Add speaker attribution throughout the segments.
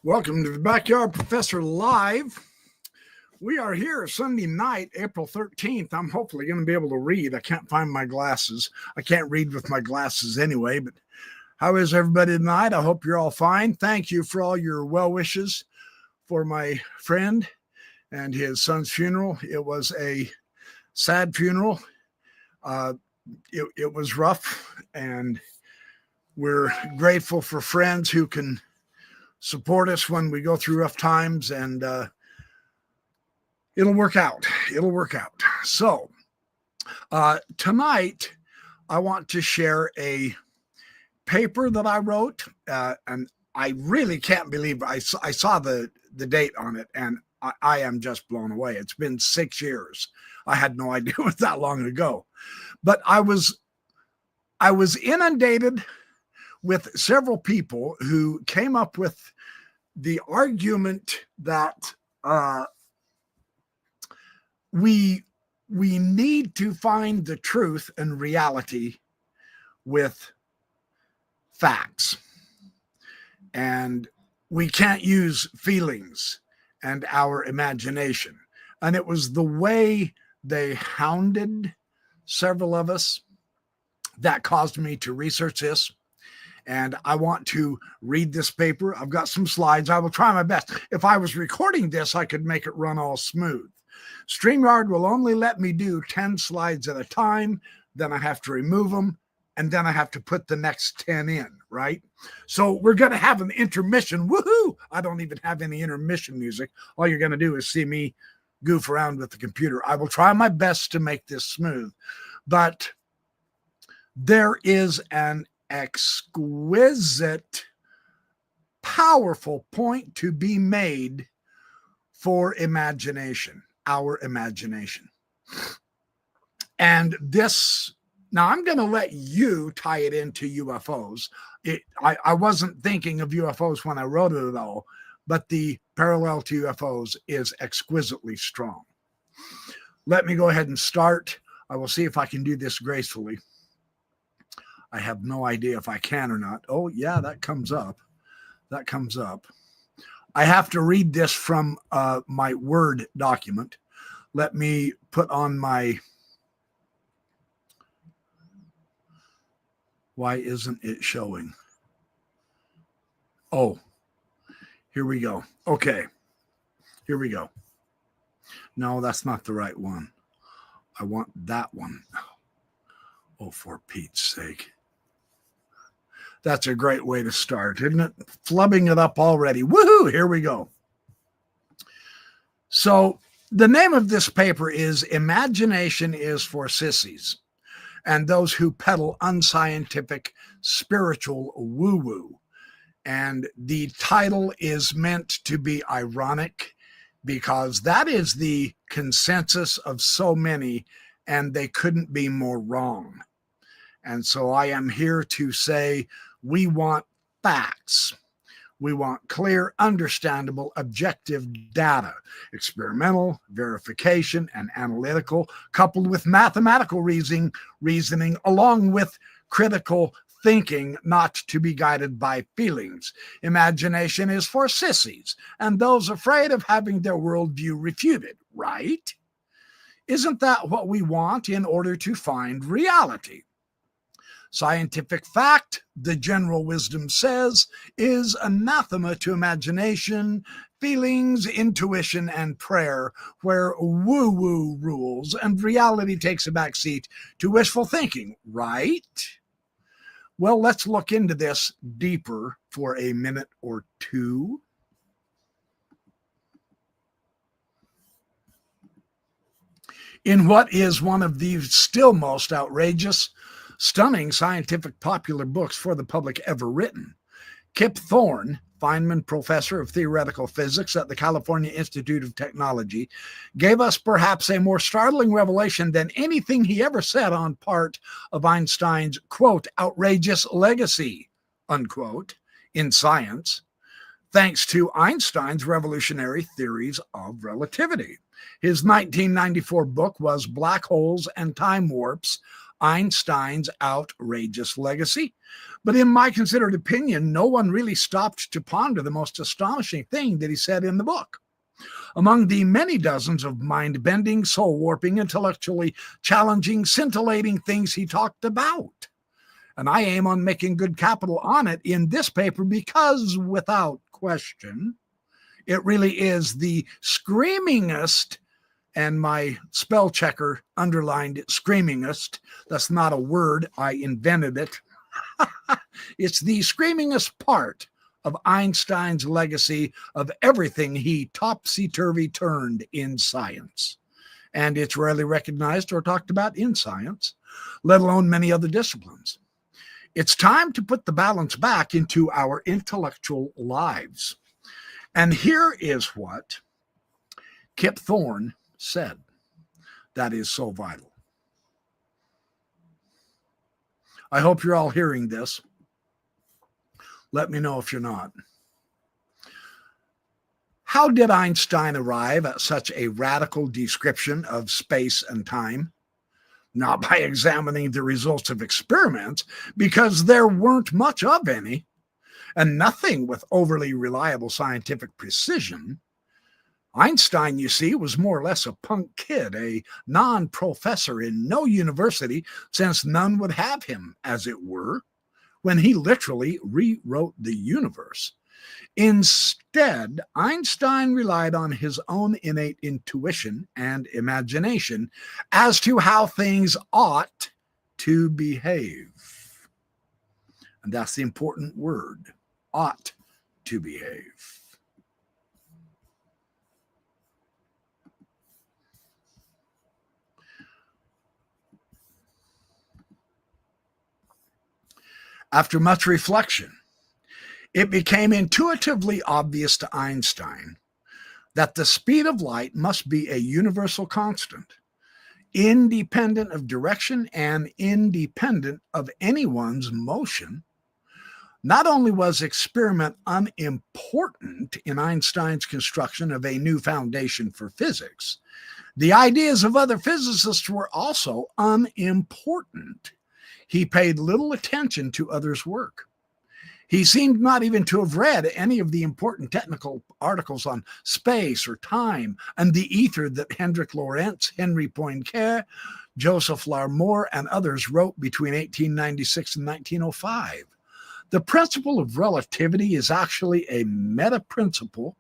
Speaker 1: Welcome to the Backyard Professor Live. We are here Sunday night, April 13th. I'm hopefully going to be able to read. I can't find my glasses. I can't read with my glasses anyway, but how is everybody tonight? I hope you're all fine. Thank you for all your well wishes for my friend and his son's funeral. It was a sad funeral. It was rough, and we're grateful for friends who can support us when we go through rough times, and it'll work out. It'll work out. So tonight, I want to share a paper that I wrote, and I really can't believe I saw the date on it, and I am just blown away. It's been 6 years. I had no idea it was that long ago. But I was inundated with several people who came up with the argument that we need to find the truth and reality with facts, and we can't use feelings and our imagination. And it was the way they hounded several of us that caused me to research this. And I want to read this paper. I've got some slides. I will try my best. If I was recording this, I could make it run all smooth. StreamYard will only let me do 10 slides at a time. Then I have to remove them, and then I have to put the next 10 in, right? So we're going to have an intermission. Woohoo! I don't even have any intermission music. All you're going to do is see me goof around with the computer. I will try my best to make this smooth. But there is an exquisite, powerful point to be made for imagination, our imagination. And this, now I'm going to let you tie it into UFOs. I wasn't thinking of UFOs when I wrote it at all, but the parallel to UFOs is exquisitely strong. Let me go ahead and start. I will see if I can do this gracefully. I have no idea if I can or not. Oh, yeah, that comes up. That comes up. I have to read this from my Word document. Let me put on my... Why isn't it showing? Oh, here we go. Okay, here we go. No, that's not the right one. I want that one. Oh, for Pete's sake. That's a great way to start, isn't it? Flubbing it up already. Woohoo! Here we go. So the name of this paper is Imagination is for Sissies and Those Who Peddle Unscientific Spiritual Woo-Woo. And the title is meant to be ironic because that is the consensus of so many, and they couldn't be more wrong. And so I am here to say we want facts. We want clear, understandable, objective data, experimental, verification, and analytical, coupled with mathematical reasoning, along with critical thinking, not to be guided by feelings. Imagination is for sissies and those afraid of having their worldview refuted, right? Isn't that what we want in order to find reality? Scientific fact, the general wisdom says, is anathema to imagination, feelings, intuition, and prayer, where woo-woo rules and reality takes a backseat to wishful thinking, right? Well, let's look into this deeper for a minute or two. In what is one of the still most outrageous, stunning scientific popular books for the public ever written, Kip Thorne, Feynman Professor of Theoretical Physics at the California Institute of Technology, gave us perhaps a more startling revelation than anything he ever said on part of Einstein's, quote, outrageous legacy, unquote, in science, thanks to Einstein's revolutionary theories of relativity. His 1994 book was Black Holes and Time Warps, Einstein's outrageous legacy. But in my considered opinion, no one really stopped to ponder the most astonishing thing that he said in the book. Among the many dozens of mind-bending, soul-warping, intellectually challenging, scintillating things he talked about. And I aim on making good capital on it in this paper because, without question, it really is the screamingest, and my spell checker underlined screamingest. That's not a word. I invented it. It's the screamingest part of Einstein's legacy of everything he topsy-turvy turned in science. And it's rarely recognized or talked about in science, let alone many other disciplines. It's time to put the balance back into our intellectual lives. And here is what Kip Thorne said that is so vital. I hope you're all hearing this. Let me know if you're not. How did Einstein arrive at such a radical description of space and time? Not by examining the results of experiments, because there weren't much of any, and nothing with overly reliable scientific precision. Einstein, you see, was more or less a punk kid, a non-professor in no university, since none would have him, as it were, when he literally rewrote the universe. Instead, Einstein relied on his own innate intuition and imagination as to how things ought to behave. And that's the important word, ought to behave. After much reflection, it became intuitively obvious to Einstein that the speed of light must be a universal constant, independent of direction and independent of anyone's motion. Not only was experiment unimportant in Einstein's construction of a new foundation for physics, the ideas of other physicists were also unimportant. He paid little attention to others' work. He seemed not even to have read any of the important technical articles on space or time and the ether that Hendrik Lorentz, Henry Poincaré, Joseph Larmor, and others wrote between 1896 and 1905. The principle of relativity is actually a meta-principle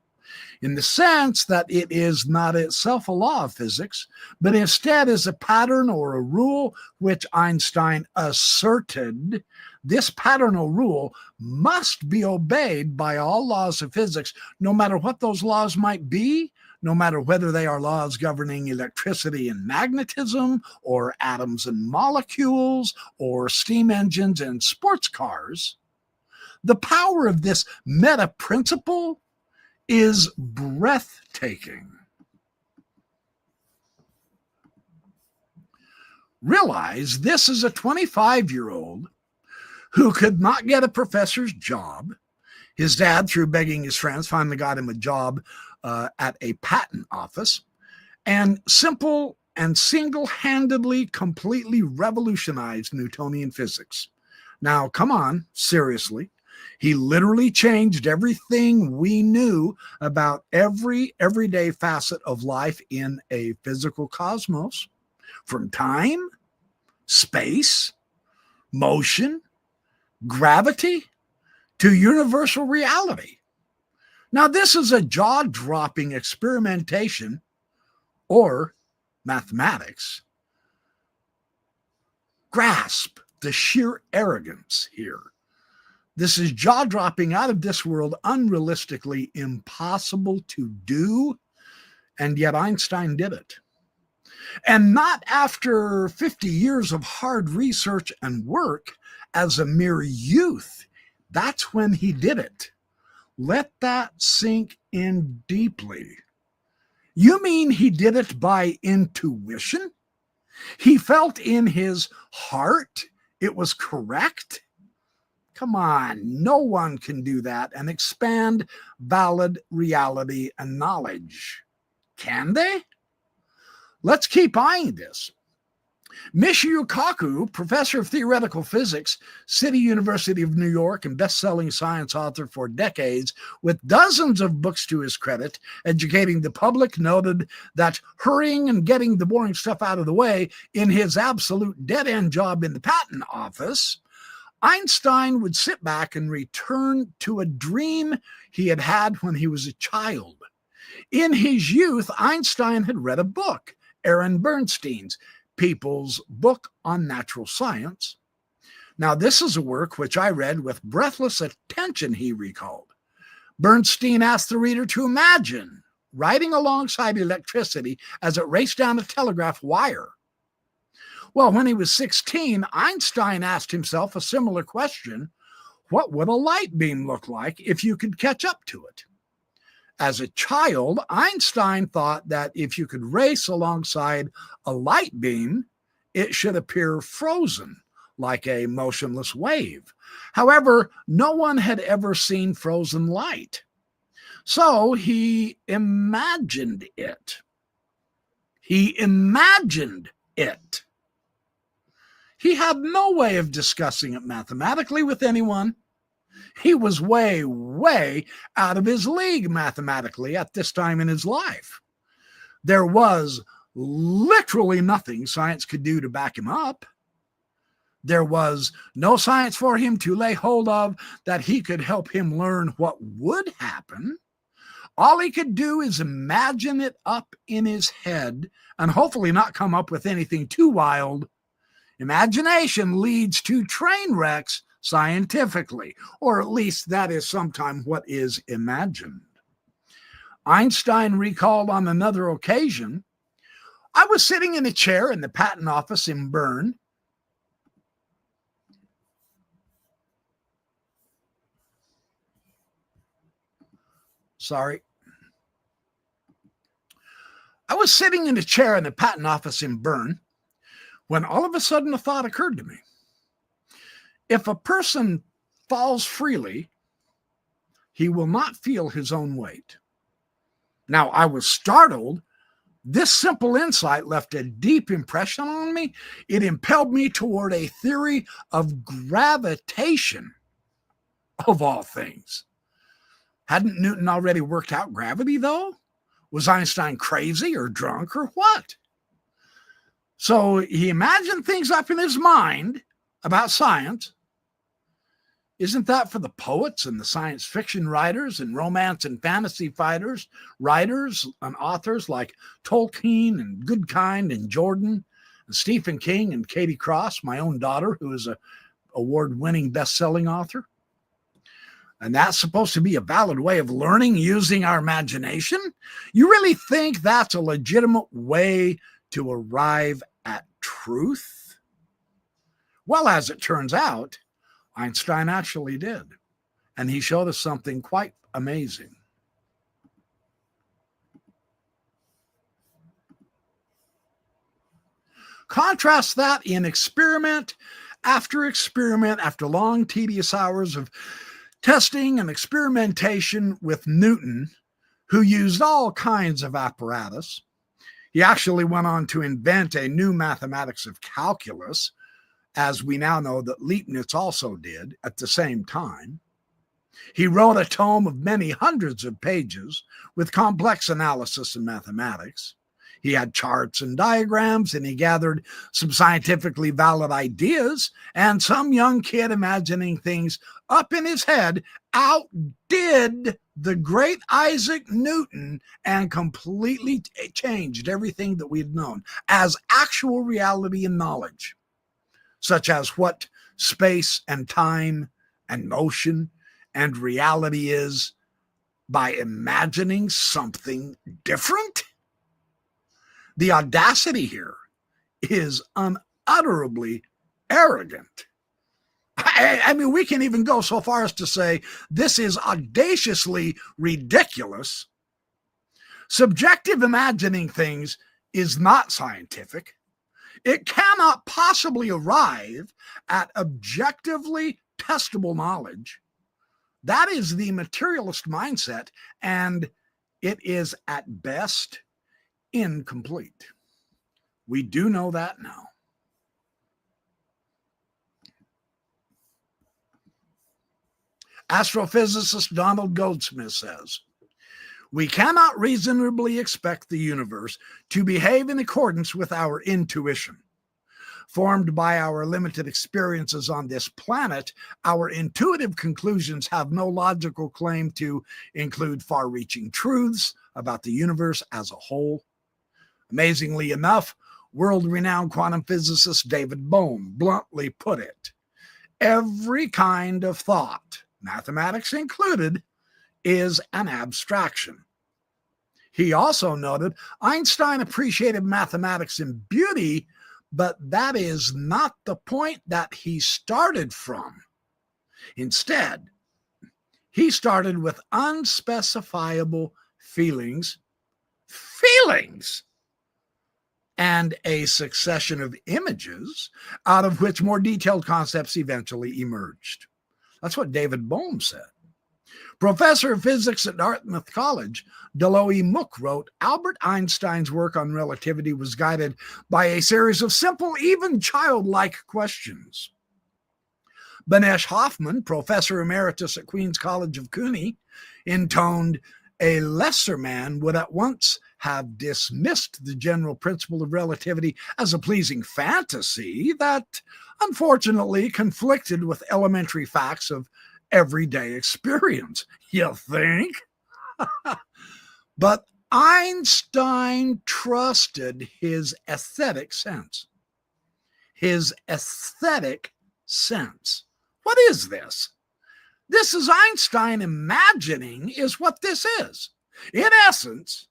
Speaker 1: in the sense that it is not itself a law of physics, but instead is a pattern or a rule which Einstein asserted. This pattern or rule must be obeyed by all laws of physics, no matter what those laws might be, no matter whether they are laws governing electricity and magnetism, or atoms and molecules, or steam engines and sports cars. The power of this meta-principle is breathtaking. Realize this is a 25-year-old who could not get a professor's job. His dad, through begging his friends, finally got him a job at a patent office, and simple and single-handedly completely revolutionized Newtonian physics. Now, come on, seriously. He literally changed everything we knew about every everyday facet of life in a physical cosmos, from time, space, motion, gravity, to universal reality. Now, this is a jaw-dropping experimentation, or mathematics. Grasp the sheer arrogance here. This is jaw-dropping, out of this world, unrealistically impossible to do, and yet Einstein did it. And not after 50 years of hard research and work as a mere youth. That's when he did it. Let that sink in deeply. You mean he did it by intuition? He felt in his heart it was correct? Come on, no one can do that and expand valid reality and knowledge. Can they? Let's keep eyeing this. Michio Kaku, professor of theoretical physics, City University of New York, and best-selling science author for decades, with dozens of books to his credit, educating the public, noted that hurrying and getting the boring stuff out of the way in his absolute dead-end job in the patent office, Einstein would sit back and return to a dream he had had when he was a child. In his youth, Einstein had read a book, Aaron Bernstein's People's Book on Natural Science. Now, this is a work which I read with breathless attention, he recalled. Bernstein asked the reader to imagine riding alongside electricity as it raced down a telegraph wire. Well, when he was 16, Einstein asked himself a similar question: what would a light beam look like if you could catch up to it? As a child, Einstein thought that if you could race alongside a light beam, it should appear frozen, like a motionless wave. However, no one had ever seen frozen light. So he imagined it. He imagined it. He had no way of discussing it mathematically with anyone. He was way, way out of his league mathematically at this time in his life. There was literally nothing science could do to back him up. There was no science for him to lay hold of that he could help him learn what would happen. All he could do is imagine it up in his head and hopefully not come up with anything too wild. Imagination leads to train wrecks scientifically, or at least that is sometimes what is imagined. Einstein recalled on another occasion, I was sitting in a chair in the patent office in Bern. I was sitting in a chair in the patent office in Bern when all of a sudden a thought occurred to me. If a person falls freely, he will not feel his own weight. Now, I was startled. This simple insight left a deep impression on me. It impelled me toward a theory of gravitation, of all things. Hadn't Newton already worked out gravity, though? Was Einstein crazy or drunk or what? So he imagined things up in his mind about science. Isn't that for the poets and the science fiction writers and romance and fantasy writers and authors like Tolkien and Goodkind and Jordan and Stephen King and Katie Cross, my own daughter, who is an award-winning best-selling author? And that's supposed to be a valid way of learning using our imagination? You really think that's a legitimate way to arrive at truth? Well, as it turns out, Einstein actually did. And he showed us something quite amazing. Contrast that in experiment after long, tedious hours of testing and experimentation with Newton, who used all kinds of apparatus. He actually went on to invent a new mathematics of calculus, as we now know that Leibniz also did at the same time. He wrote a tome of many hundreds of pages with complex analysis and mathematics. He had charts and diagrams, and he gathered some scientifically valid ideas, and some young kid imagining things up in his head outdid the great Isaac Newton and completely changed everything that we'd known as actual reality and knowledge, such as what space and time and motion and reality is, by imagining something different. The audacity here is unutterably arrogant. I mean, we can even go so far as to say this is audaciously ridiculous. Subjective imagining things is not scientific. It cannot possibly arrive at objectively testable knowledge. That is the materialist mindset, and it is at best incomplete. We do know that now. Astrophysicist Donald Goldsmith says, "We cannot reasonably expect the universe to behave in accordance with our intuition. Formed by our limited experiences on this planet, our intuitive conclusions have no logical claim to include far-reaching truths about the universe as a whole." Amazingly enough, world-renowned quantum physicist David Bohm bluntly put it, "Every kind of thought, mathematics included, is an abstraction." He also noted Einstein appreciated mathematics and beauty, but that is not the point that he started from. Instead, he started with unspecifiable feelings, and a succession of images out of which more detailed concepts eventually emerged. That's what David Bohm said. Professor of physics at Dartmouth College, Deloy Mook wrote, "Albert Einstein's work on relativity was guided by a series of simple, even childlike questions." Banesh Hoffman, professor emeritus at Queen's College of Cooney, intoned, "A lesser man would at once have dismissed the general principle of relativity as a pleasing fantasy that unfortunately conflicted with elementary facts of everyday experience." You think? But Einstein trusted his aesthetic sense. His aesthetic sense. What is this? This is Einstein imagining is what this is. In essence,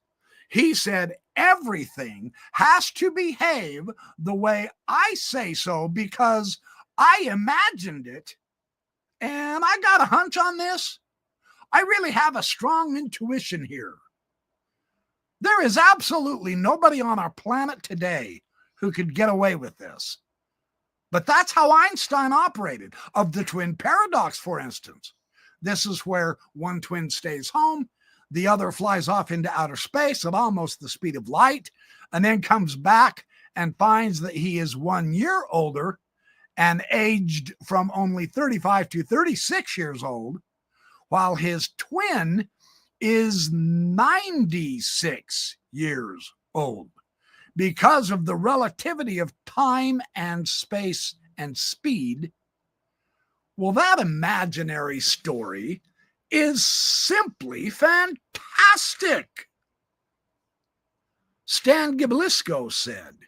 Speaker 1: he said everything has to behave the way I say so because I imagined it and I got a hunch on this. I really have a strong intuition here. There is absolutely nobody on our planet today who could get away with this. But that's how Einstein operated. Of the twin paradox, for instance, this is where one twin stays home, the other flies off into outer space at almost the speed of light, and then comes back and finds that he is 1 year older and aged from only 35 to 36 years old, while his twin is 96 years old. Because of the relativity of time and space and speed, well, that imaginary story is simply fantastic. Stan Giblisko said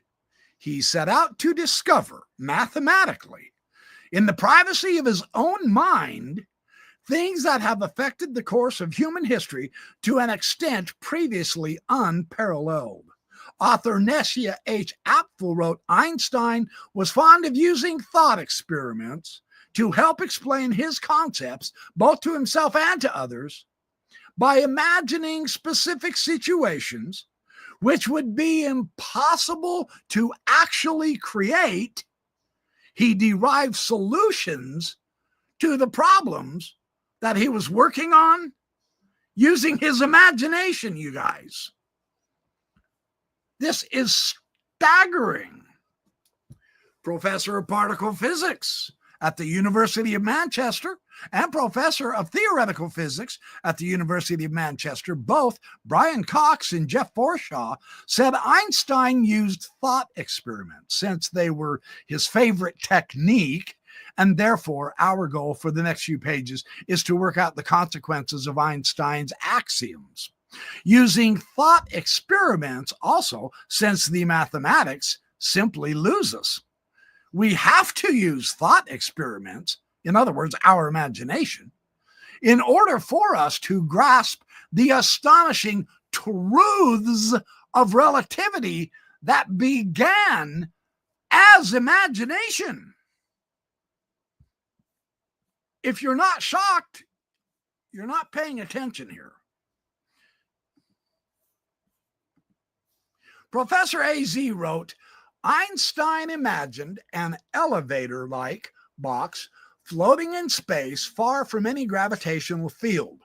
Speaker 1: he set out to discover mathematically, in the privacy of his own mind, things that have affected the course of human history to an extent previously unparalleled. Author Nessia H. Apfel wrote, "Einstein was fond of using thought experiments to help explain his concepts, both to himself and to others, by imagining specific situations which would be impossible to actually create. He derived solutions to the problems that he was working on using his imagination, you guys." This is staggering. Professor of particle physics at the University of Manchester and professor of theoretical physics at the University of Manchester, both Brian Cox and Jeff Forshaw, said Einstein used thought experiments since they were his favorite technique, and therefore our goal for the next few pages is to work out the consequences of Einstein's axioms. Using thought experiments also, since the mathematics simply lose us. We have to use thought experiments, in other words, our imagination, in order for us to grasp the astonishing truths of relativity that began as imagination. If you're not shocked, you're not paying attention here. Professor A.Z. wrote, "Einstein imagined an elevator-like box floating in space far from any gravitational field.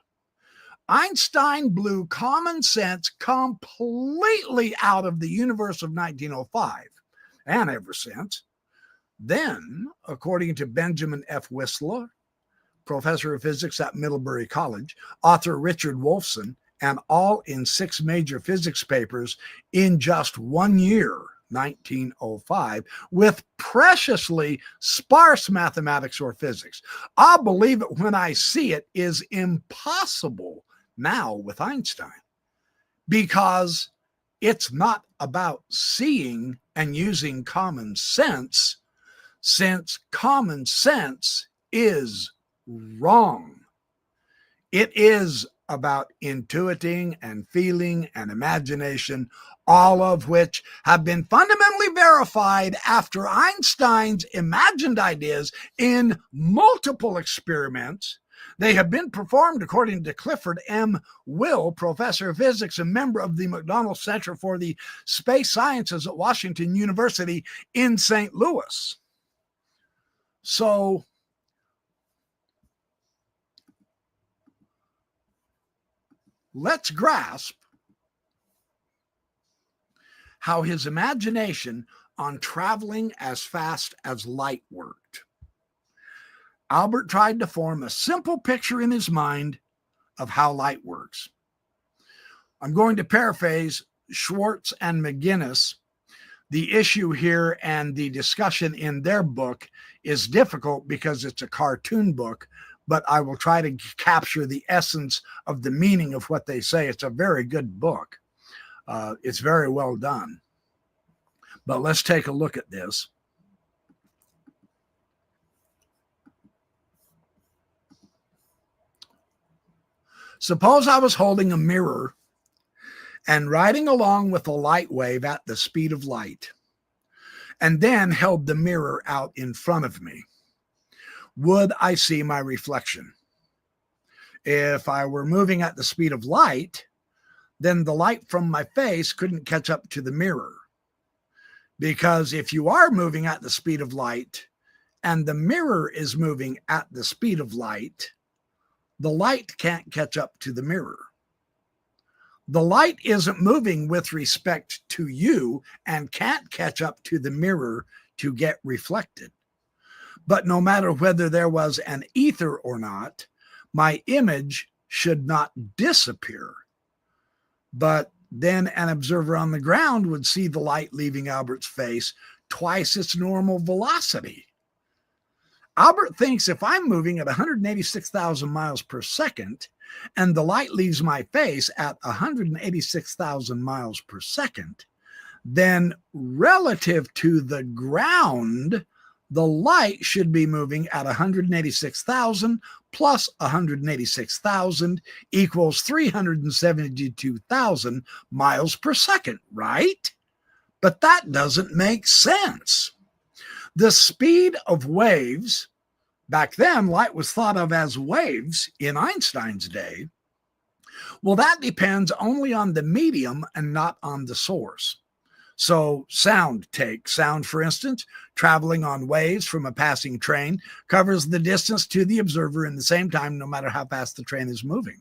Speaker 1: Einstein blew common sense completely out of the universe of 1905, and ever since. Then, according to Benjamin F. Whistler, professor of physics at Middlebury College, author Richard Wolfson, and all in 6 major physics papers in just 1 year, 1905, with preciously sparse mathematics or physics. I'll believe it when I see it is impossible now with Einstein, because it's not about seeing and using common sense, since common sense is wrong. It is about intuiting and feeling and imagination, all of which have been fundamentally verified after Einstein's imagined ideas in multiple experiments. They have been performed according to Clifford M. Will, professor of physics and member of the McDonnell Center for the Space Sciences at Washington University in St. Louis. So, let's grasp how his imagination on traveling as fast as light worked. Albert tried to form a simple picture in his mind of how light works. I'm going to paraphrase Schwartz and McGinnis. The issue here and the discussion in their book is difficult because it's a cartoon book, but I will try to capture the essence of the meaning of what they say. It's a very good book. It's very well done. But let's take a look at this. Suppose I was holding a mirror and riding along with a light wave at the speed of light, and then held the mirror out in front of me. Would I see my reflection? If I were moving at the speed of light, then the light from my face couldn't catch up to the mirror. Because if you are moving at the speed of light and the mirror is moving at the speed of light, the light can't catch up to the mirror. The light isn't moving with respect to you and can't catch up to the mirror to get reflected. But no matter whether there was an ether or not, my image should not disappear. But then an observer on the ground would see the light leaving Albert's face twice its normal velocity. Albert thinks if I'm moving at 186,000 miles per second and the light leaves my face at 186,000 miles per second, then relative to the ground, the light should be moving at 186,000 plus 186,000 equals 372,000 miles per second, right? But that doesn't make sense. The speed of waves, back then light was thought of as waves in Einstein's day, well, that depends only on the medium and not on the source. So sound, for instance, traveling on waves from a passing train covers the distance to the observer in the same time, no matter how fast the train is moving.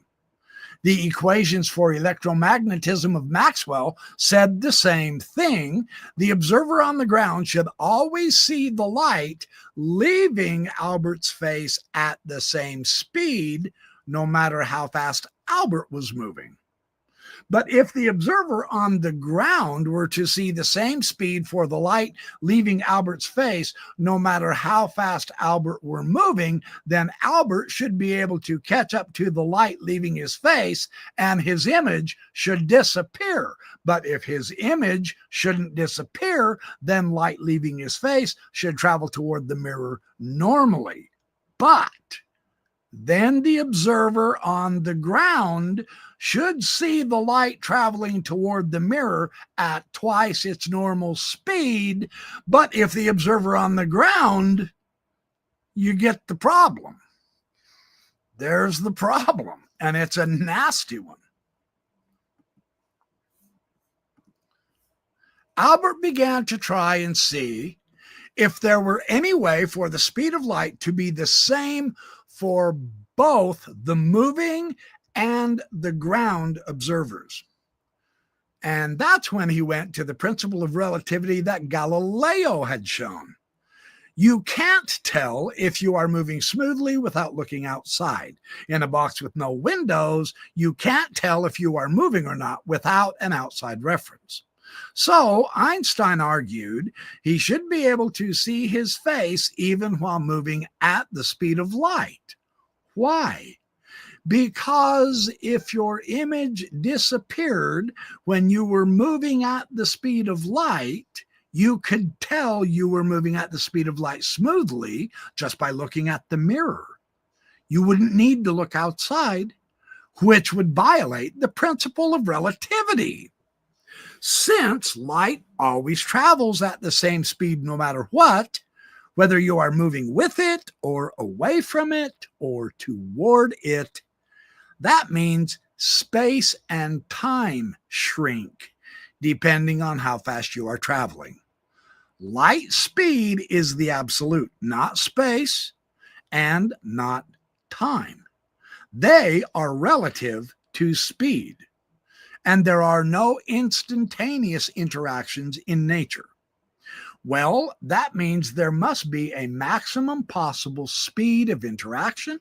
Speaker 1: The equations for electromagnetism of Maxwell said the same thing. The observer on the ground should always see the light leaving Albert's face at the same speed, no matter how fast Albert was moving. But if the observer on the ground were to see the same speed for the light leaving Albert's face, no matter how fast Albert were moving, then Albert should be able to catch up to the light leaving his face and his image should disappear. But if his image shouldn't disappear, then light leaving his face should travel toward the mirror normally. But then the observer on the ground should see the light traveling toward the mirror at twice its normal speed. But if the observer on the ground, you get the problem. There's the problem, and it's a nasty one. Albert began to try and see if there were any way for the speed of light to be the same for both the moving and the ground observers. And that's when he went to the principle of relativity that Galileo had shown. You can't tell if you are moving smoothly without looking outside. In a box with no windows, you can't tell if you are moving or not without an outside reference. So Einstein argued he should be able to see his face even while moving at the speed of light. Why? Because if your image disappeared when you were moving at the speed of light, you could tell you were moving at the speed of light smoothly just by looking at the mirror. You wouldn't need to look outside, which would violate the principle of relativity. Since light always travels at the same speed no matter what, whether you are moving with it or away from it or toward it, that means space and time shrink depending on how fast you are traveling. Light speed is the absolute, not space and not time. They are relative to speed, and there are no instantaneous interactions in nature. Well, that means there must be a maximum possible speed of interaction,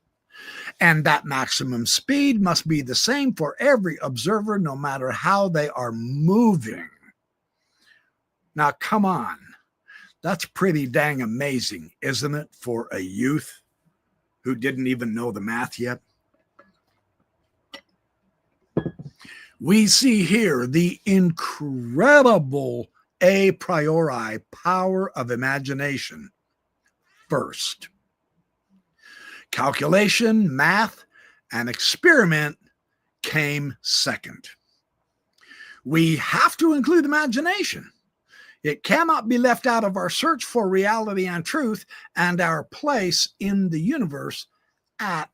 Speaker 1: and that maximum speed must be the same for every observer, no matter how they are moving. Now, come on. That's pretty dang amazing, isn't it, for a youth who didn't even know the math yet? We see here the incredible a priori power of imagination first. Calculation, math, and experiment came second. We have to include imagination. It cannot be left out of our search for reality and truth and our place in the universe at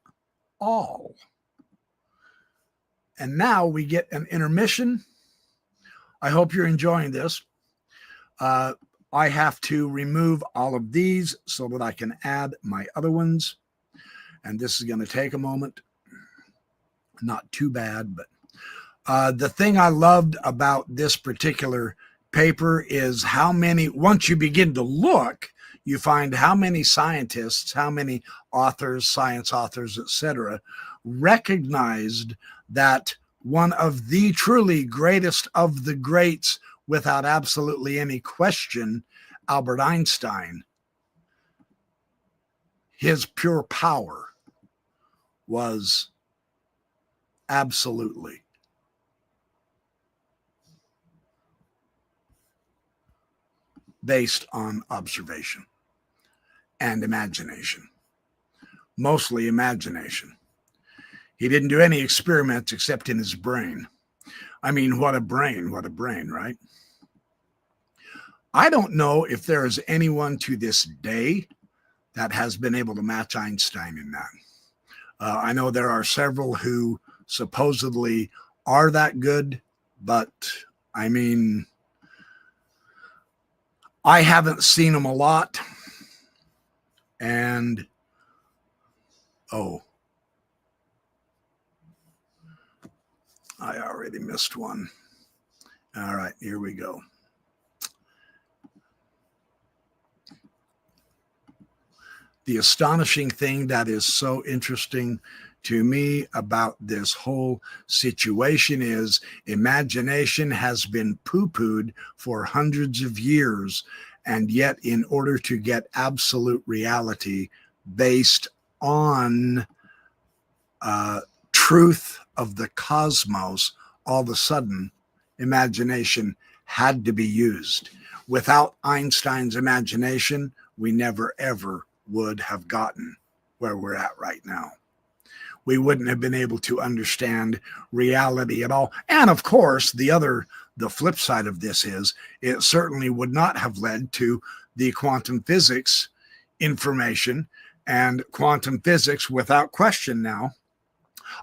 Speaker 1: all. And now we get an intermission. I hope you're enjoying this. I have to remove all of these so that I can add my other ones. And this is going to take a moment. Not too bad, but the thing I loved about this particular paper is how many, once you begin to look, you find how many scientists, how many authors, science authors, etc., recognized that one of the truly greatest of the greats, without absolutely any question, Albert Einstein, his pure power was absolutely based on observation and imagination, mostly imagination. He didn't do any experiments except in his brain. I mean, what a brain, right? I don't know if there is anyone to this day that has been able to match Einstein in that. I know there are several who supposedly are that good, but I mean, I haven't seen them a lot. And, I already missed one. All right, here we go. The astonishing thing that is so interesting to me about this whole situation is imagination has been poo-pooed for hundreds of years, and yet in order to get absolute reality based on truth of the cosmos, all of a sudden imagination had to be used. Without Einstein's imagination, we never ever would have gotten where we're at right now. We wouldn't have been able to understand reality at all. And of course, the flip side of this is it certainly would not have led to the quantum physics information, and quantum physics, without question now.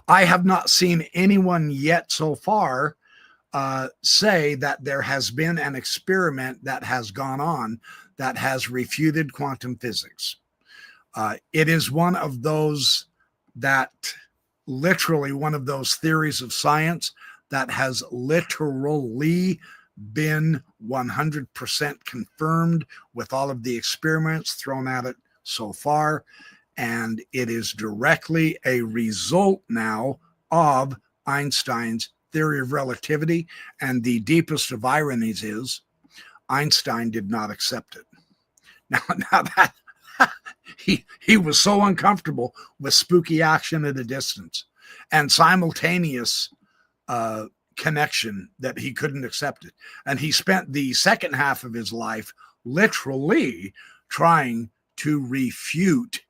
Speaker 1: I have not seen anyone yet so far say that there has been an experiment that has gone on that has refuted quantum physics. It is one of those theories of science that has literally been 100% confirmed with all of the experiments thrown at it so far. And it is directly a result now of Einstein's theory of relativity. And the deepest of ironies is Einstein did not accept it. Now that he was so uncomfortable with spooky action at a distance and simultaneous connection that he couldn't accept it. And he spent the second half of his life literally trying to refute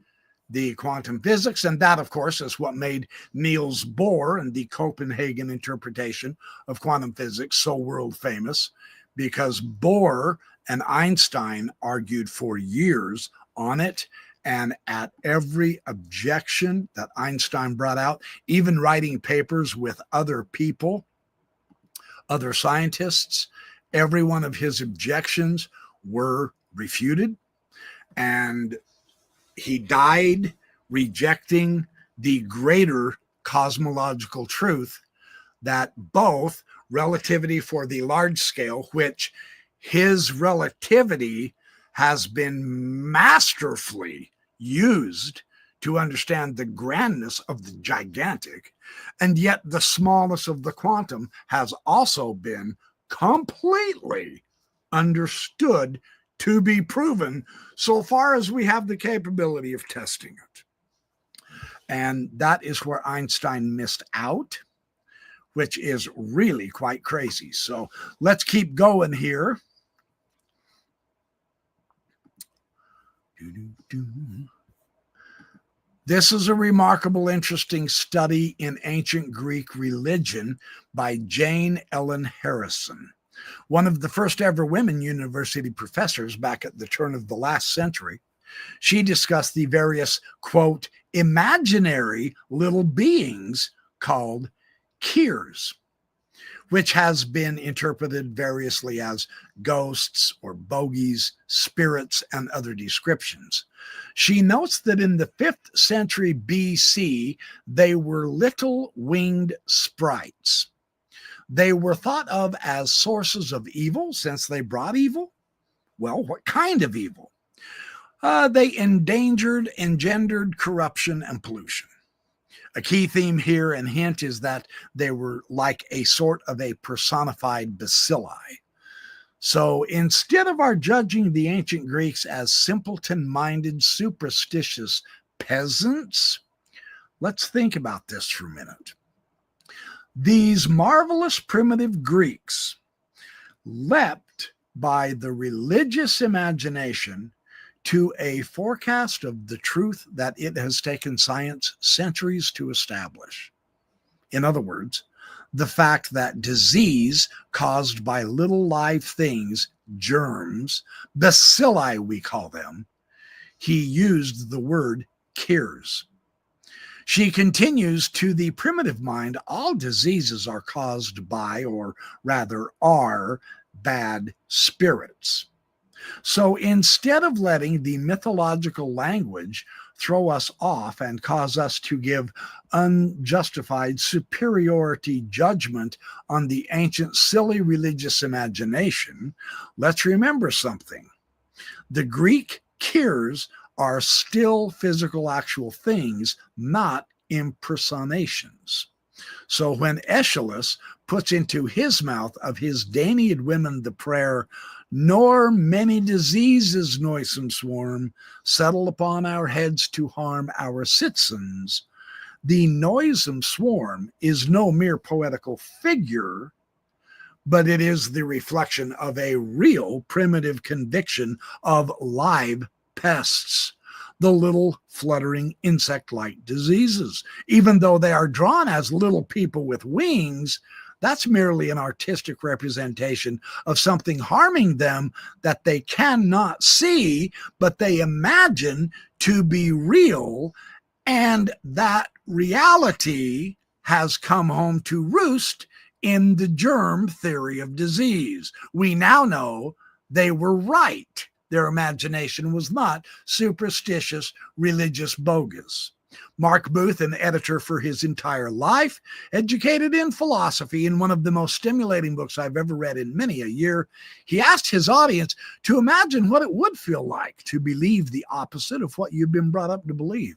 Speaker 1: the quantum physics. And that, of course, is what made Niels Bohr and the Copenhagen interpretation of quantum physics so world famous, because Bohr and Einstein argued for years on it. And at every objection that Einstein brought out, even writing papers with other people, other scientists, every one of his objections were refuted. And he died rejecting the greater cosmological truth that both relativity for the large scale, which his relativity has been masterfully used to understand the grandness of the gigantic, and yet the smallness of the quantum has also been completely understood to be proven so far as we have the capability of testing it. And that is where Einstein missed out, which is really quite crazy. So let's keep going here. This is a remarkable, interesting study in ancient Greek religion by Jane Ellen Harrison, one of the first ever women university professors back at the turn of the last century. She discussed the various, quote, imaginary little beings called Kirs, which has been interpreted variously as ghosts or bogies, spirits, and other descriptions. She notes that in the 5th century BC, they were little winged sprites. They were thought of as sources of evil since they brought evil. Well, what kind of evil? They engendered corruption and pollution. A key theme here and hint is that they were like a sort of a personified bacilli. So instead of our judging the ancient Greeks as simpleton-minded, superstitious peasants, let's think about this for a minute. These marvelous primitive Greeks leapt by the religious imagination to a forecast of the truth that it has taken science centuries to establish. In other words, the fact that disease caused by little live things, germs, bacilli we call them, he used the word Kirs. She continues, to the primitive mind, all diseases are caused by, or rather are, bad spirits. So instead of letting the mythological language throw us off and cause us to give unjustified superiority judgment on the ancient silly religious imagination, let's remember something. The Greek Kirs are still physical actual things, not impersonations. So when Aeschylus puts into his mouth of his Danaiad women the prayer, nor many diseases noisome swarm, settle upon our heads to harm our citizens, the noisome swarm is no mere poetical figure, but it is the reflection of a real primitive conviction of live pests, the little fluttering insect-like diseases. Even though they are drawn as little people with wings, that's merely an artistic representation of something harming them that they cannot see, but they imagine to be real, and that reality has come home to roost in the germ theory of disease. We now know they were right. Their imagination was not superstitious, religious bogus. Mark Booth, an editor for his entire life, educated in philosophy in one of the most stimulating books I've ever read in many a year, he asked his audience to imagine what it would feel like to believe the opposite of what you've been brought up to believe.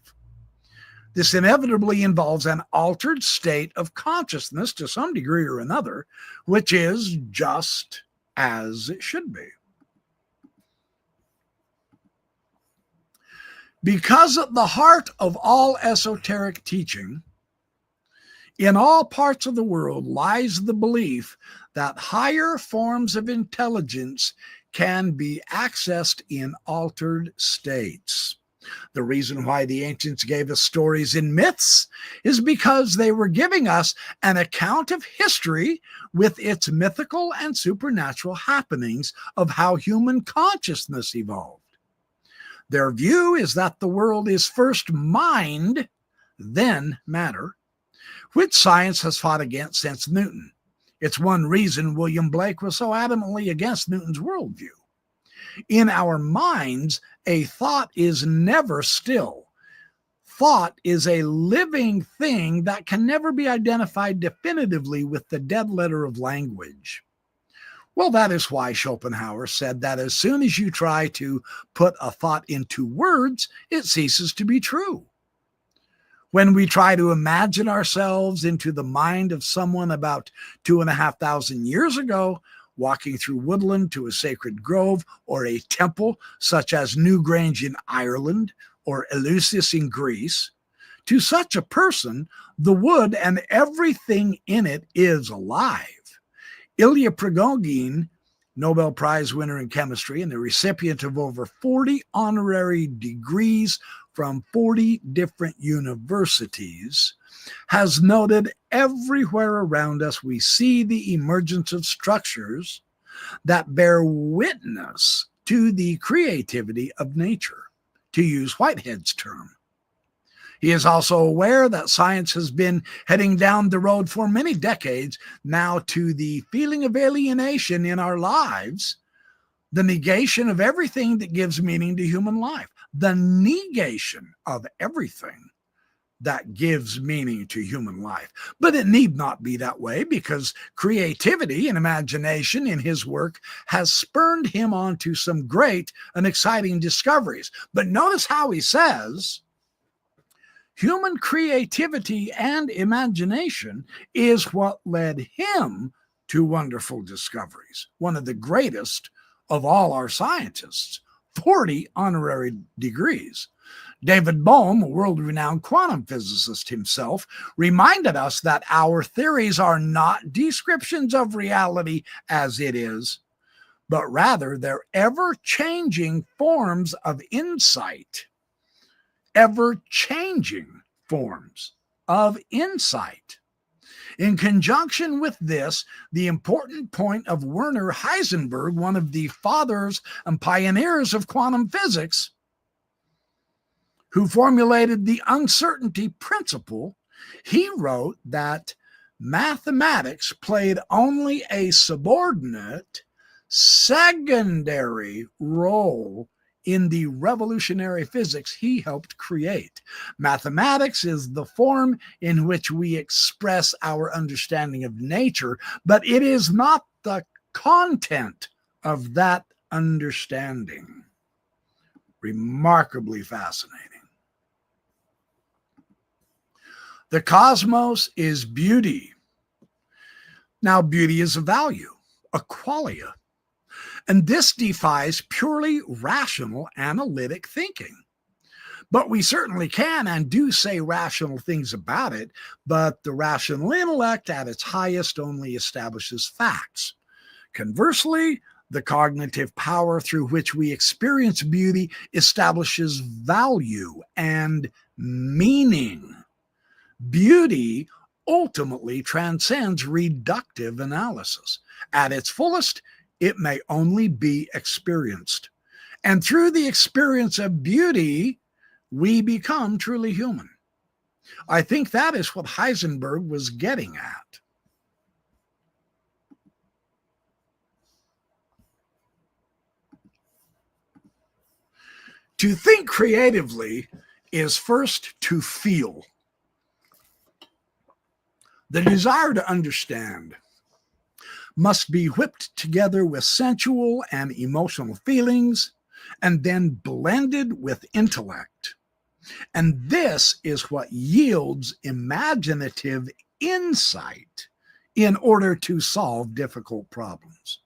Speaker 1: This inevitably involves an altered state of consciousness to some degree or another, which is just as it should be. Because at the heart of all esoteric teaching, in all parts of the world, lies the belief that higher forms of intelligence can be accessed in altered states. The reason why the ancients gave us stories and myths is because they were giving us an account of history with its mythical and supernatural happenings of how human consciousness evolved. Their view is that the world is first mind, then matter, which science has fought against since Newton. It's one reason William Blake was so adamantly against Newton's worldview. In our minds, a thought is never still. Thought is a living thing that can never be identified definitively with the dead letter of language. Well, that is why Schopenhauer said that as soon as you try to put a thought into words, it ceases to be true. When we try to imagine ourselves into the mind of someone about 2,500 years ago, walking through woodland to a sacred grove or a temple such as Newgrange in Ireland or Eleusis in Greece, to such a person, the wood and everything in it is alive. Ilya Prigogine, Nobel Prize winner in chemistry and the recipient of over 40 honorary degrees from 40 different universities, has noted everywhere around us we see the emergence of structures that bear witness to the creativity of nature, to use Whitehead's term. He is also aware that science has been heading down the road for many decades now to the feeling of alienation in our lives, the negation of everything that gives meaning to human life, the negation of everything that gives meaning to human life. But it need not be that way, because creativity and imagination in his work has spurred him on to some great and exciting discoveries. But notice how he says, human creativity and imagination is what led him to wonderful discoveries. One of the greatest of all our scientists, 40 honorary degrees. David Bohm, a world-renowned quantum physicist himself, reminded us that our theories are not descriptions of reality as it is, but rather they're ever-changing forms of insight. Ever-changing forms of insight. In conjunction with this, the important point of Werner Heisenberg, one of the fathers and pioneers of quantum physics, who formulated the uncertainty principle, he wrote that mathematics played only a subordinate, secondary role in the revolutionary physics he helped create. Mathematics is the form in which we express our understanding of nature, but it is not the content of that understanding. Remarkably fascinating. The cosmos is beauty. Now, beauty is a value, a qualia. And this defies purely rational analytic thinking. But we certainly can and do say rational things about it, but the rational intellect at its highest only establishes facts. Conversely, the cognitive power through which we experience beauty establishes value and meaning. Beauty ultimately transcends reductive analysis. At its fullest, it may only be experienced. And through the experience of beauty, we become truly human. I think that is what Heisenberg was getting at. To think creatively is first to feel. The desire to understand must be whipped together with sensual and emotional feelings and then blended with intellect. And this is what yields imaginative insight in order to solve difficult problems.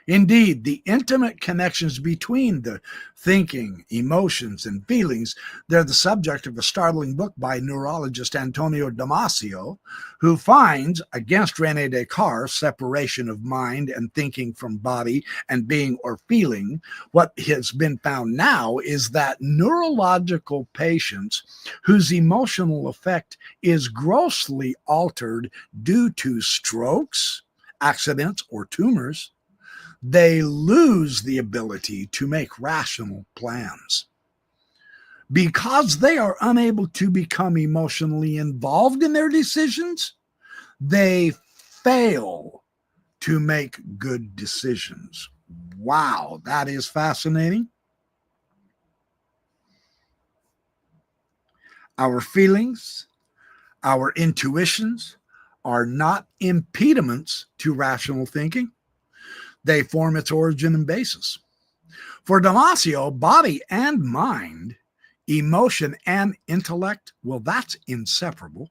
Speaker 1: Indeed, the intimate connections between the thinking, emotions, and feelings, they're the subject of a startling book by neurologist Antonio Damasio, who finds, against René Descartes' separation of mind and thinking from body and being or feeling, what has been found now is that neurological patients whose emotional effect is grossly altered due to strokes, accidents, or tumors, they lose the ability to make rational plans. Because they are unable to become emotionally involved in their decisions, they fail to make good decisions. Wow, that is fascinating. Our feelings, our intuitions are not impediments to rational thinking. They form its origin and basis. For Damasio, body and mind, emotion and intellect, well, that's inseparable.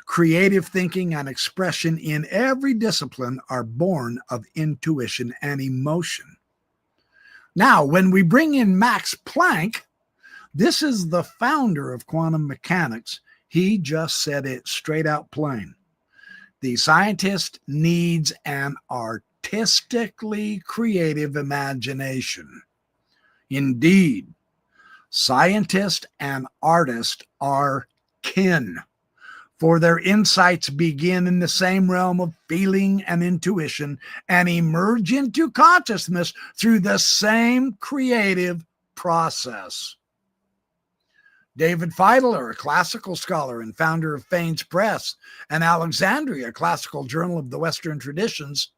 Speaker 1: Creative thinking and expression in every discipline are born of intuition and emotion. Now, when we bring in Max Planck, this is the founder of quantum mechanics. He just said it straight out plain. The scientist needs an artistically creative imagination. Indeed, scientist and artist are kin, for their insights begin in the same realm of feeling and intuition and emerge into consciousness through the same creative process. David Feidler, a classical scholar and founder of Fanes Press, and Alexandria, a classical journal of the Western traditions,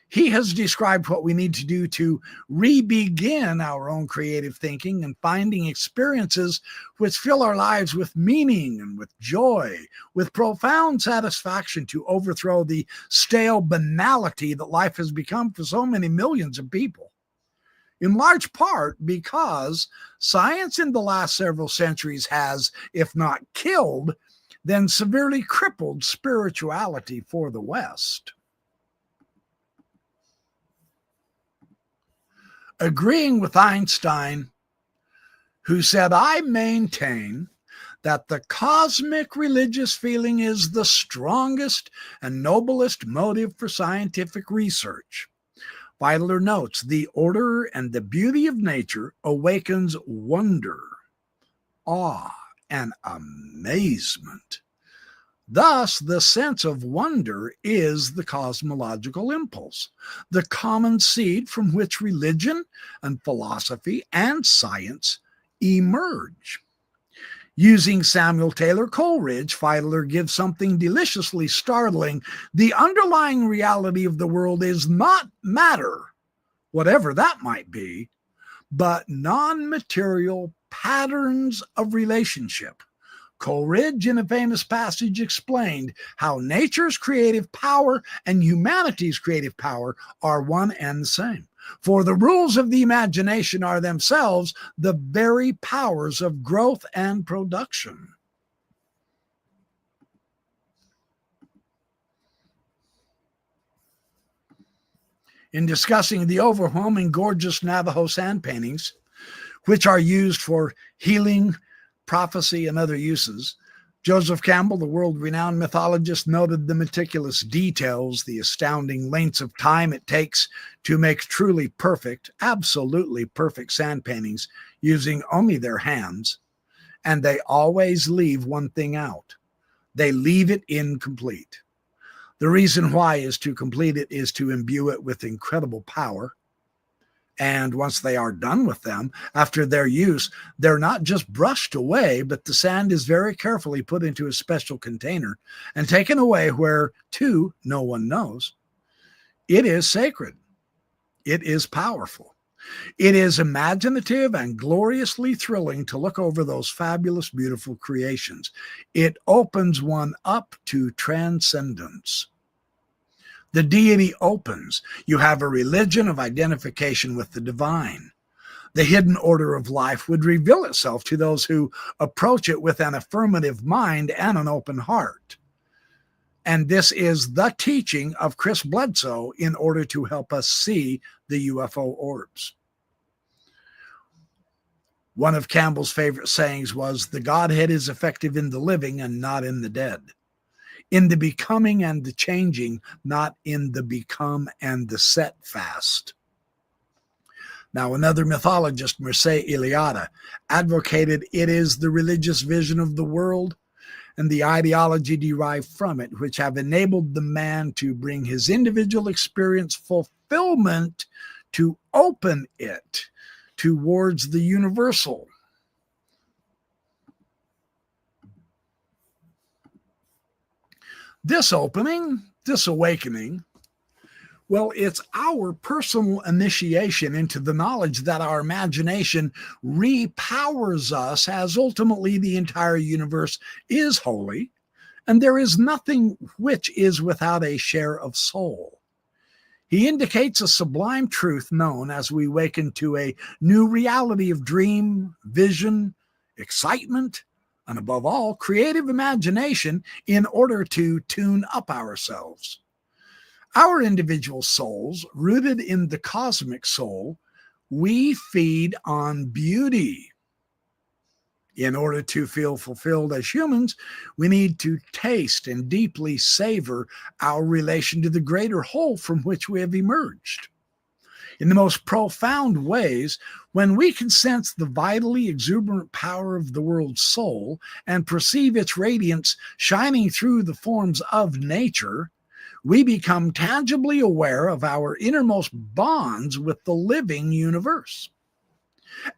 Speaker 1: he has described what we need to do to re-begin our own creative thinking and finding experiences which fill our lives with meaning and with joy, with profound satisfaction, to overthrow the stale banality that life has become for so many millions of people. In large part because science in the last several centuries has, if not killed, then severely crippled spirituality for the West. Agreeing with Einstein, who said, "I maintain that the cosmic religious feeling is the strongest and noblest motive for scientific research." Feidler notes, "The order and the beauty of nature awakens wonder, awe, and amazement. Thus, the sense of wonder is the cosmological impulse, the common seed from which religion and philosophy and science emerge." Using Samuel Taylor Coleridge, Feidler gives something deliciously startling. The underlying reality of the world is not matter, whatever that might be, but non-material patterns of relationship. Coleridge, in a famous passage, explained how nature's creative power and humanity's creative power are one and the same. For the rules of the imagination are themselves the very powers of growth and production. In discussing the overwhelming gorgeous Navajo sand paintings, which are used for healing, prophecy, and other uses, Joseph Campbell, the world-renowned mythologist, noted the meticulous details, the astounding lengths of time it takes to make truly perfect, absolutely perfect sand paintings using only their hands, and they always leave one thing out. They leave it incomplete. The reason why is to complete it is to imbue it with incredible power. And once they are done with them, after their use, they're not just brushed away, but the sand is very carefully put into a special container and taken away where, to, no one knows. It is sacred. It is powerful. It is imaginative and gloriously thrilling to look over those fabulous, beautiful creations. It opens one up to transcendence. The deity opens. You have a religion of identification with the divine. The hidden order of life would reveal itself to those who approach it with an affirmative mind and an open heart. And this is the teaching of Chris Bledsoe in order to help us see the UFO orbs. One of Campbell's favorite sayings was, "The Godhead is effective in the living and not in the dead. In the becoming and the changing, not in the become and the set fast." Now, another mythologist, Mircea Eliade, advocated it is the religious vision of the world and the ideology derived from it which have enabled the man to bring his individual experience fulfillment to open it towards the universal. This opening, this awakening, well, it's our personal initiation into the knowledge that our imagination repowers us, as ultimately the entire universe is holy, and there is nothing which is without a share of soul. He indicates a sublime truth known as we awaken to a new reality of dream, vision, excitement, and above all, creative imagination in order to tune up ourselves. Our individual souls, rooted in the cosmic soul, we feed on beauty. In order to feel fulfilled as humans, we need to taste and deeply savor our relation to the greater whole from which we have emerged. In the most profound ways, when we can sense the vitally exuberant power of the world's soul and perceive its radiance shining through the forms of nature, we become tangibly aware of our innermost bonds with the living universe.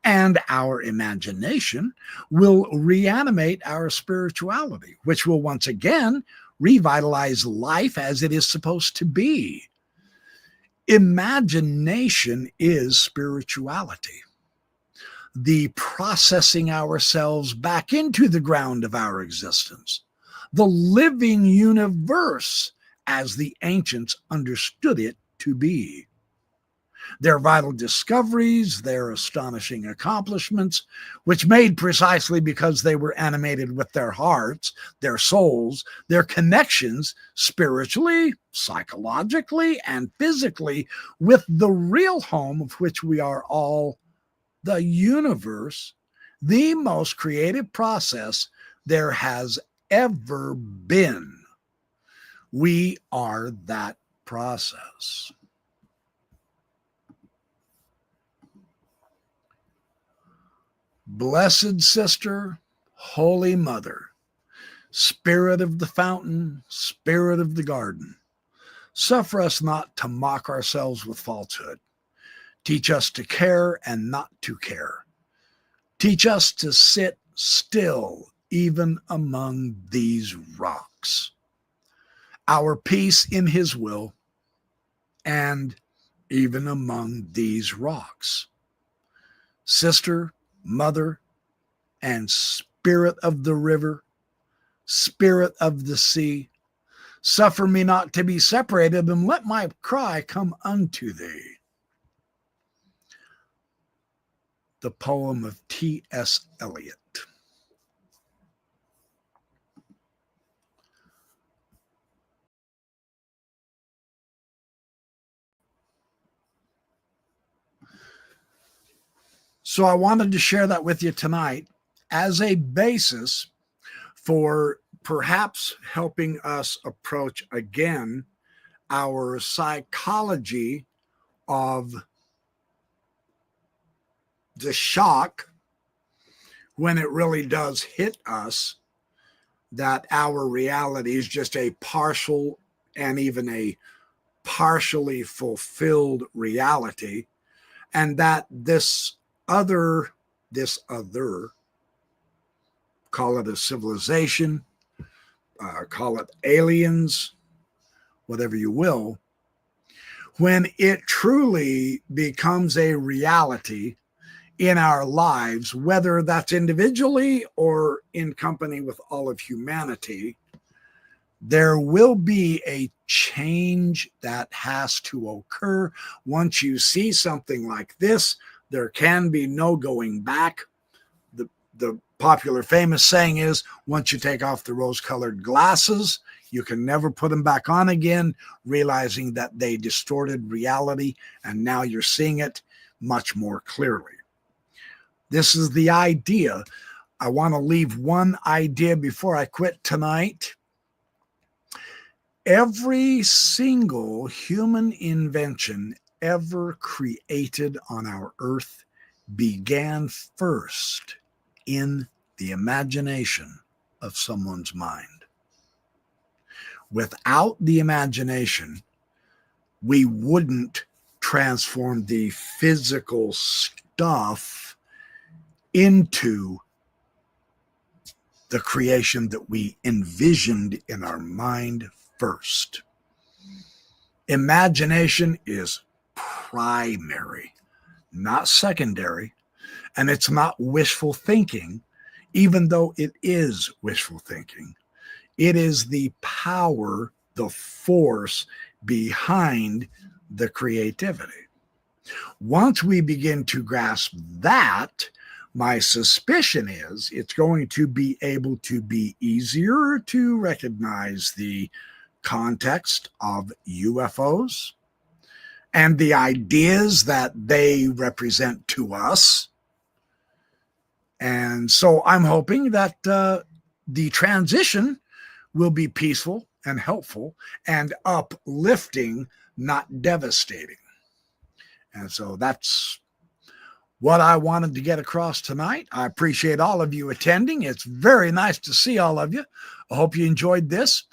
Speaker 1: And our imagination will reanimate our spirituality, which will once again revitalize life as it is supposed to be. Imagination is spirituality. The processing ourselves back into the ground of our existence, the living universe as the ancients understood it to be. Their vital discoveries, their astonishing accomplishments, which made precisely because they were animated with their hearts, their souls, their connections spiritually, psychologically, and physically with the real home of which we are all, the universe, the most creative process there has ever been. We are that process. Blessed Sister, Holy Mother, Spirit of the fountain, Spirit of the garden, suffer us not to mock ourselves with falsehood. Teach us to care and not to care. Teach us to sit still even among these rocks. Our peace in his will, and even among these rocks. Sister, Mother, and Spirit of the river, Spirit of the sea, suffer me not to be separated, and let my cry come unto thee. The poem of T.S. Eliot. So I wanted to share that with you tonight as a basis for perhaps helping us approach again our psychology of the shock when it really does hit us that our reality is just a partial and even a partially fulfilled reality, and that this other, call it a civilization, call it aliens, whatever you will, when it truly becomes a reality in our lives, whether that's individually or in company with all of humanity, there will be a change that has to occur. Once you see something like this, there can be no going back. The popular famous saying is, once you take off the rose-colored glasses, you can never put them back on again, realizing that they distorted reality, and now you're seeing it much more clearly. This is the idea. I want to leave one idea before I quit tonight. Every single human invention ever created on our earth began first in the imagination of someone's mind. Without the imagination, we wouldn't transform the physical stuff into the creation that we envisioned in our mind first. Imagination is primary, not secondary, and it's not wishful thinking, even though it is wishful thinking. It is the power, the force behind the creativity. Once we begin to grasp that, my suspicion is it's going to be able to be easier to recognize the context of UFOs and the ideas that they represent to us. And so I'm hoping that the transition will be peaceful and helpful and uplifting, not devastating. And so that's what I wanted to get across tonight. I appreciate all of you attending. It's very nice to see all of you. I hope you enjoyed this.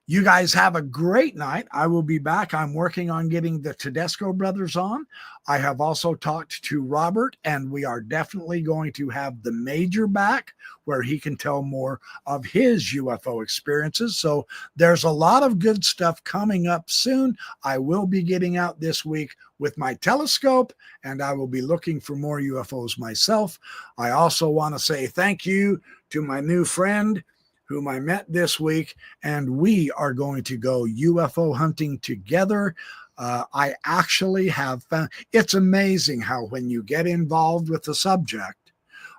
Speaker 1: You guys have a great night. I will be back. I'm working on getting the Tedesco brothers on. I have also talked to Robert, and we are definitely going to have the Major back where he can tell more of his UFO experiences. So there's a lot of good stuff coming up soon. I will be getting out this week with my telescope, and I will be looking for more UFOs myself. I also want to say thank you to my new friend whom I met this week, and we are going to go UFO hunting together. I actually have found, it's amazing how when you get involved with the subject,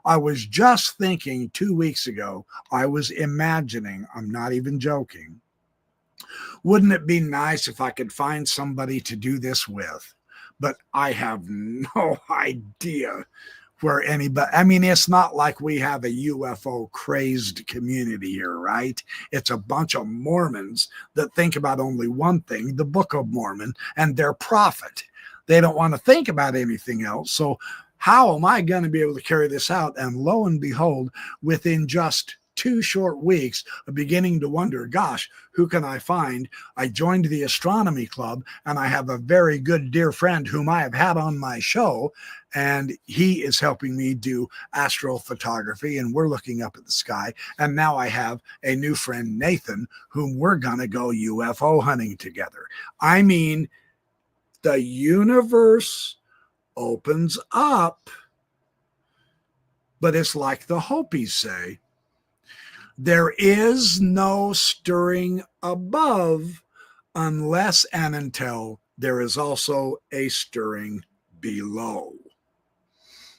Speaker 1: I was just thinking 2 weeks ago, I was imagining, I'm not even joking, wouldn't it be nice if I could find somebody to do this with? But I have no idea where anybody, I mean, it's not like we have a UFO crazed community here, right? It's a bunch of Mormons that think about only one thing, the Book of Mormon, and their prophet. They don't want to think about anything else. So how am I going to be able to carry this out? And lo and behold, within just 2 short weeks of beginning to wonder, gosh, who can I find? I joined the astronomy club, and I have a very good dear friend whom I have had on my show, and he is helping me do astrophotography, and we're looking up at the sky. And now I have a new friend, Nathan, whom we're going to go UFO hunting together. I mean, the universe opens up, but it's like the Hopis say, there is no stirring above unless and until there is also a stirring below.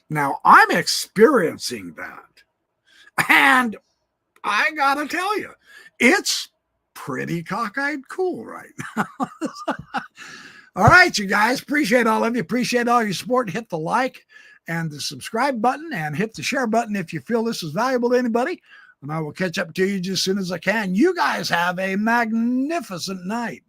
Speaker 1: Now, I'm experiencing that. And I got to tell you, it's pretty cockeyed cool right now. All right, you guys. Appreciate all of you. Appreciate all your support. Hit the like and the subscribe button and hit the share button if you feel this is valuable to anybody. And I will catch up to you just as soon as I can. You guys have a magnificent night.